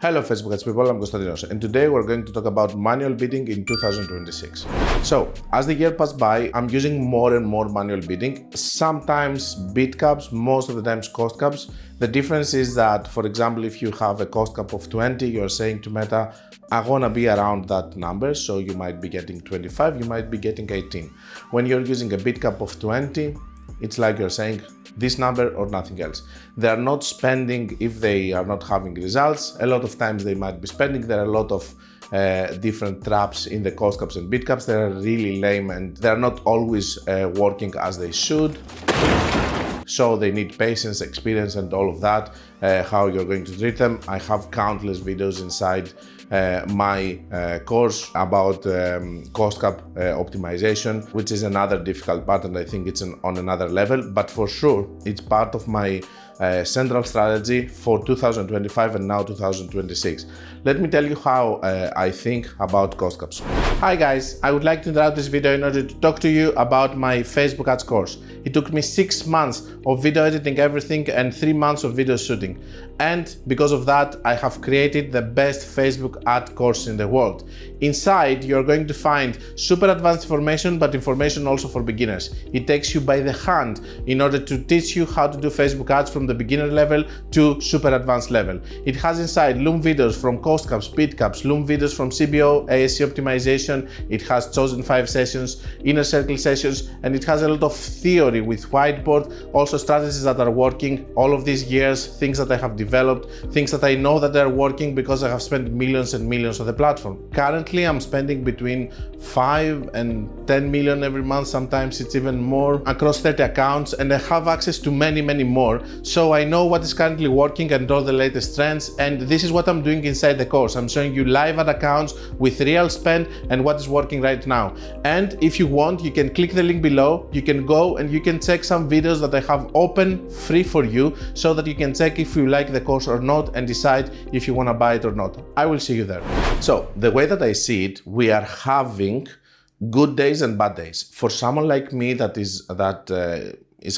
Hello Facebook ads people, I'm Konstantinos, and today we're going to talk about manual bidding in 2026. So, as the year passed by, I'm using more and more manual bidding, sometimes bid caps, most of the times cost caps. The difference is that, for example, if you have a cost cap of 20, you're saying to Meta, I want to be around that number, so you might be getting 25, you might be getting 18. When you're using a bid cap of 20, it's like you're saying this number or nothing else. They are not spending if they are not having results. A lot of times they might be spending. There are a lot of different traps in the cost caps and bid caps. They are really lame and they're not always working as they should. So they need patience, experience, and all of that, how you're going to treat them. I have countless videos inside my course about cost cap optimization, which is another difficult part, and I think it's on another level, but for sure it's part of my central strategy for 2025 and now 2026. Let me tell you how I think about cost caps. Hi guys, I would like to interrupt this video in order to talk to you about my Facebook ads course. It took me 6 months of video editing everything and 3 months of video shooting. And because of that, I have created the best Facebook ad course in the world. Inside, you're going to find super advanced information, but information also for beginners. It takes you by the hand in order to teach you how to do Facebook ads from the beginner level to super advanced level. It has inside Loom videos from cost caps, bid caps, Loom videos from CBO, ASC optimization. It has chosen 5 sessions, inner circle sessions, and it has a lot of theory with whiteboard, also strategies that are working all of these years, things that I have developed, things that I know that they are working because I have spent millions and millions on the platform. Currently, I'm spending between 5 and 10 million every month, sometimes it's even more, across 30 accounts, and I have access to many more. So I know what is currently working and all the latest trends, and this is what I'm doing inside the course. I'm showing you live ad accounts with real spend and what is working right now. And if you want, you can click the link below, you can go and you can check some videos that I have open free for you so that you can check if you like the course or not and decide if you want to buy it or not. I will see you there. So the way that I see it, we are having good days and bad days. For someone like me that is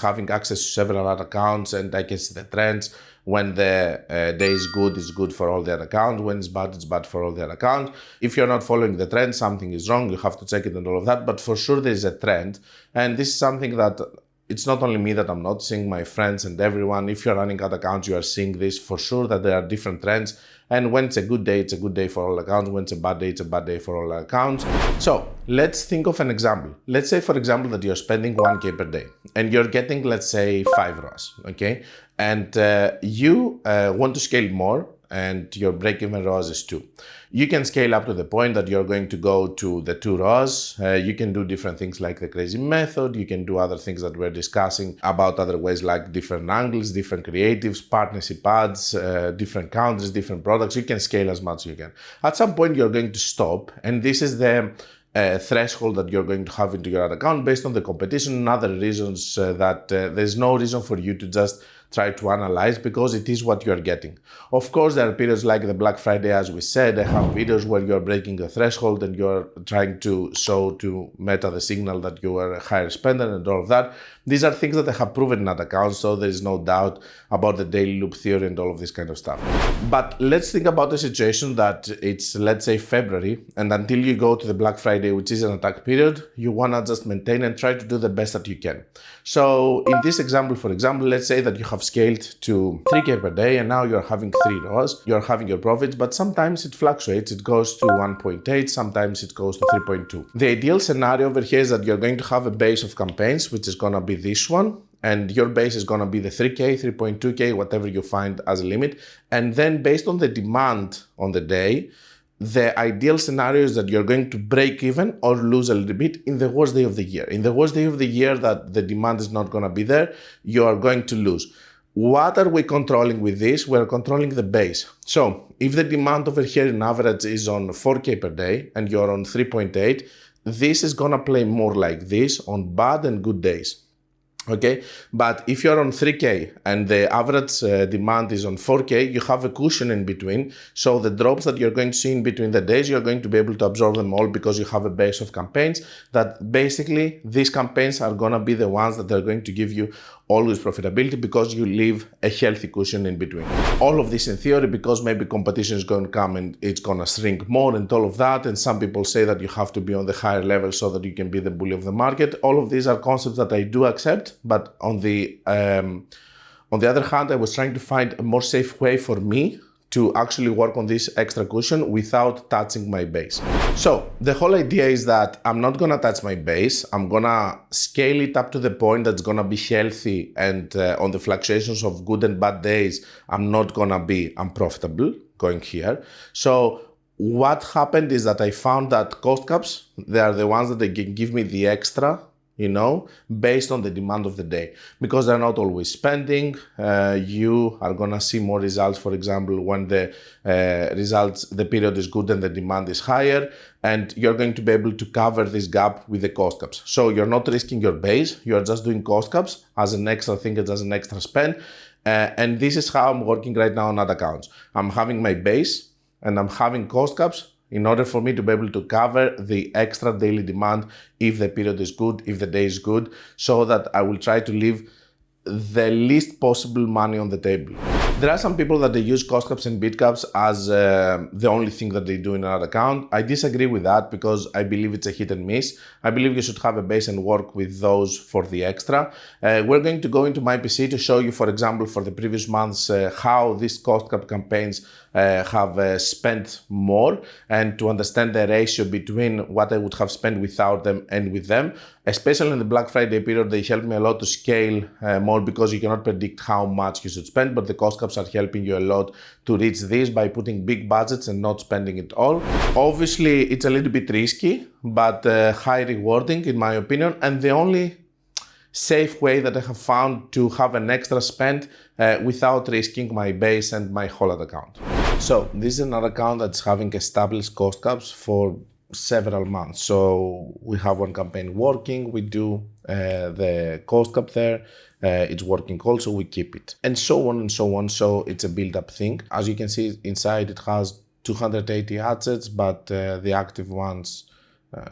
having access to several ad accounts and I can see the trends. When the day is good, it's good for all the other accounts. When it's bad for all the other accounts. If you're not following the trend, something is wrong. You have to check it and all of that. But for sure, there is a trend. And this is something that it's not only me that I'm noticing, my friends and everyone. If you're running ad accounts, you are seeing this for sure, that there are different trends. And when it's a good day, it's a good day for all accounts. When it's a bad day, it's a bad day for all accounts. So let's think of an example. Let's say, for example, that you're spending 1K per day and you're getting, let's say, 5 ROAS, okay? And you want to scale more and your break-even ROAS is 2. You can scale up to the point that you're going to go to the 2 ROAS. You can do different things like the crazy method. You can do other things that we're discussing about other ways like different angles, different creatives, partnership ads, different countries, different products. You can scale as much as you can. At some point, you're going to stop, and this is the threshold that you're going to have into your ad account based on the competition and other reasons that there's no reason for you to just try to analyze because it is what you're getting. Of course, there are periods like the Black Friday, as we said. I have videos where you're breaking the threshold and you're trying to show to Meta the signal that you are a higher spender and all of that. These are things that I have proven in ad accounts, so there is no doubt about the daily loop theory and all of this kind of stuff. But let's think about the situation that it's, let's say, February, and until you go to the Black Friday, which is an attack period, you want to just maintain and try to do the best that you can. So in this example, for example, let's say that you have scaled to 3K per day and now you're having 3 ROAS, you're having your profits, but sometimes it fluctuates. It goes to 1.8, sometimes it goes to 3.2. The ideal scenario over here is that you're going to have a base of campaigns, which is going to be this one, and your base is going to be the 3K, 3.2K, whatever you find as a limit. And then based on the demand on the day, the ideal scenario is that you're going to break even or lose a little bit in the worst day of the year. In the worst day of the year that the demand is not going to be there, you are going to lose. What are we controlling with this? We're controlling the base. So if the demand over here in average is on 4K per day and you're on 3.8, this is going to play more like this on bad and good days. Okay, but if you're on 3K and the average demand is on 4K, you have a cushion in between. So the drops that you're going to see in between the days, you're going to be able to absorb them all because you have a base of campaigns that basically these campaigns are going to be the ones that are going to give you always profitability because you leave a healthy cushion in between. All of this in theory because maybe competition is going to come and it's going to shrink more and all of that. And some people say that you have to be on the higher level so that you can be the bully of the market. All of these are concepts that I do accept, but on the other hand, I was trying to find a more safe way for me to actually work on this extra cushion without touching my base. So the whole idea is that I'm not gonna touch my base. I'm gonna scale it up to the point that's gonna be healthy, and on the fluctuations of good and bad days, I'm not gonna be unprofitable going here. So what happened is that I found that cost caps, they are the ones that they can give me the extra, based on the demand of the day, because they're not always spending. You are gonna see more results, for example, when the period is good and the demand is higher, and you're going to be able to cover this gap with the cost caps. So you're not risking your base, you're just doing cost caps as an extra thing, as an extra spend. And this is how I'm working right now on ad accounts. I'm having my base and I'm having cost caps in order for me to be able to cover the extra daily demand if the period is good, if the day is good, so that I will try to leave the least possible money on the table. There are some people that they use cost caps and bid caps as the only thing that they do in an ad account. I disagree with that because I believe it's a hit and miss. I believe you should have a base and work with those for the extra. We're going to go into my PC to show you, for example, for the previous months, how these cost cap campaigns have spent more, and to understand the ratio between what I would have spent without them and with them. Especially in the Black Friday period, they helped me a lot to scale more because you cannot predict how much you should spend, but the cost caps are helping you a lot to reach this by putting big budgets and not spending it all. Obviously, it's a little bit risky, but high rewarding in my opinion, and the only safe way that I have found to have an extra spend without risking my base and my whole ad account. So this is another account that's having established cost caps for several months. So we have one campaign working, we do the cost cap there, it's working also, we keep it, and so on and so on. So it's a build-up thing. As you can see inside, it has 280 assets, but the active ones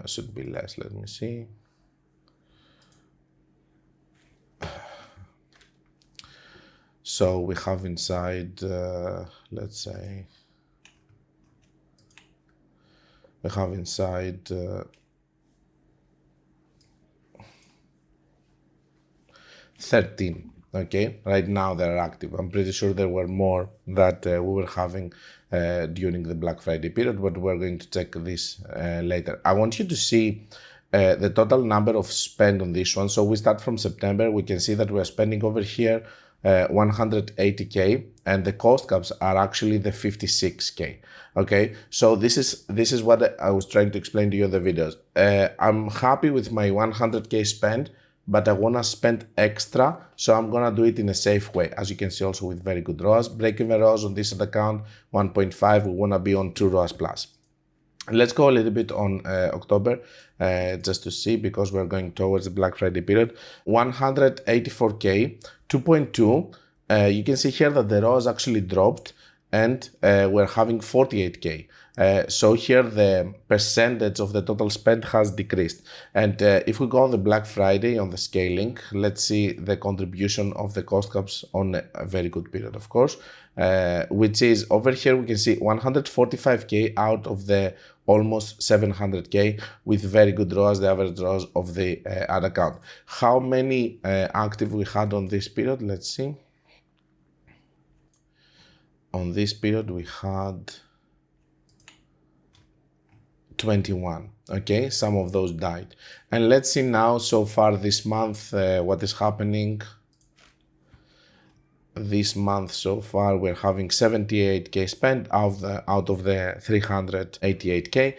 should be less. Let me see. So we have inside, let's say, we have inside 13, okay? Right now they're active. I'm pretty sure there were more that we were having during the Black Friday period, but we're going to check this later. I want you to see the total number of spend on this one. So we start from September. We can see that we're spending over here 180K, and the cost caps are actually the 56K. Okay, so this is what I was trying to explain to you in the videos. I'm happy with my 100K spend, but I want to spend extra, so I'm going to do it in a safe way. As you can see also with very good ROAS. Break-even ROAS on this account, 1.5. We want to be on 2 ROAS plus. Let's go a little bit on October, just to see, because we're going towards the Black Friday period. 184K, 2.2. You can see here that the ROAS actually dropped, and we're having 48K. So here the percentage of the total spend has decreased. And if we go on the Black Friday on the scaling, let's see the contribution of the cost caps on a very good period, of course, which is over here we can see 145K out of the almost 700K with very good ROAS, the average ROAS of the ad account. How many active we had on this period? Let's see. On this period we had 21. Okay, some of those died. And let's see now so far this month what is happening. This month so far we're having 78K spent out of the 388K.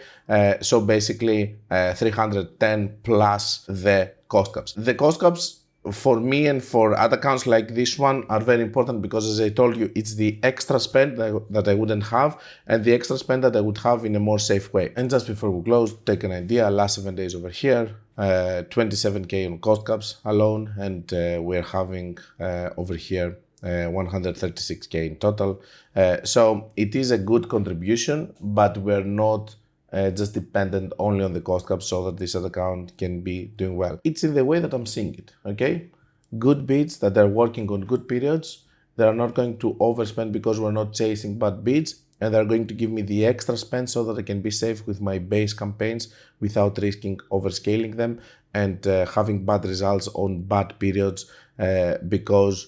So basically 310 plus the cost caps. The cost caps for me and for ad accounts like this one are very important because, as I told you, it's the extra spend that I wouldn't have and the extra spend that I would have in a more safe way. And just before we close, take an idea, last 7 days over here, 27K on cost caps alone, and we're having over here 136K in total. So it is a good contribution, but we're not just dependent only on the cost cap so that this ad account can be doing well. It's in the way that I'm seeing it, okay? Good bids that are working on good periods, they are not going to overspend because we're not chasing bad bids, and they're going to give me the extra spend so that I can be safe with my base campaigns without risking overscaling them and having bad results on bad periods because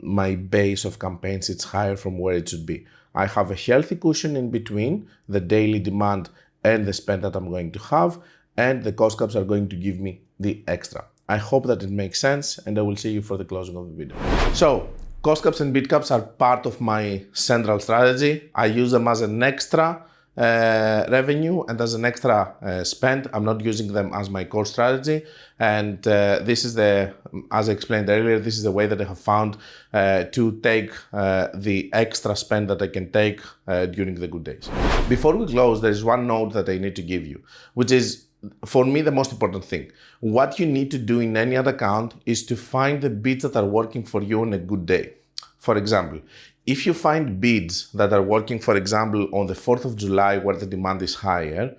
my base of campaigns is higher from where it should be. I have a healthy cushion in between the daily demand and the spend that I'm going to have, and the cost caps are going to give me the extra. I hope that it makes sense, and I will see you for the closing of the video. So, cost caps and bid caps are part of my central strategy. I use them as an extra revenue and as an extra spend. I'm not using them as my core strategy, and this is as I explained earlier, this is the way that I have found to take the extra spend that I can take during the good days. Before we close, there is one note that I need to give you, which is for me the most important thing. What you need to do in any other account is to find the bids that are working for you on a good day. For example, if you find bids that are working, for example, on the 4th of July where the demand is higher,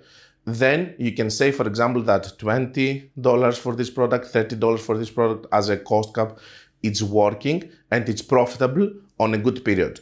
then you can say, for example, that $20 for this product, $30 for this product as a cost cap, it's working and it's profitable on a good period.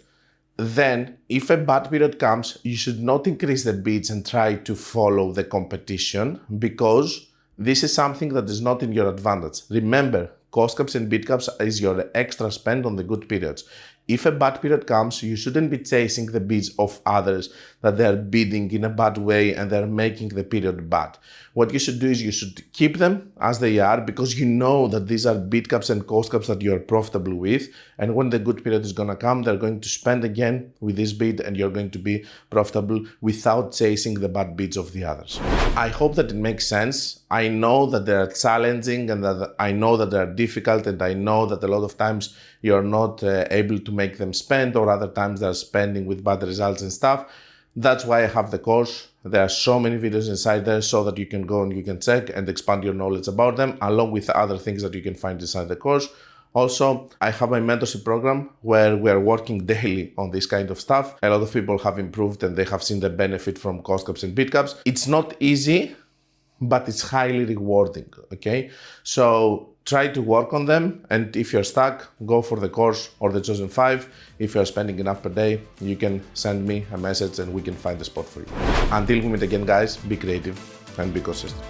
Then, if a bad period comes, you should not increase the bids and try to follow the competition because this is something that is not in your advantage. Remember, cost caps and bid caps is your extra spend on the good periods. If a bad period comes, you shouldn't be chasing the bids of others that they are bidding in a bad way and they're making the period bad. What you should do is you should keep them as they are because you know that these are bid caps and cost caps that you're profitable with. And when the good period is going to come, they're going to spend again with this bid and you're going to be profitable without chasing the bad bids of the others. I hope that it makes sense. I know that they are challenging and that I know that they are difficult, and I know that a lot of times you're not able to make them spend, or other times they're spending with bad results and stuff. That's why I have the course. There are so many videos inside there so that you can go and you can check and expand your knowledge about them, along with other things that you can find inside the course. Also, I have my mentorship program where we are working daily on this kind of stuff. A lot of people have improved and they have seen the benefit from cost caps and bid caps. It's not easy, but it's highly rewarding, okay? So try to work on them, and if you're stuck, go for the course or the chosen 5. If you're spending enough per day, you can send me a message and we can find a spot for you. Until we meet again, guys, be creative and be consistent.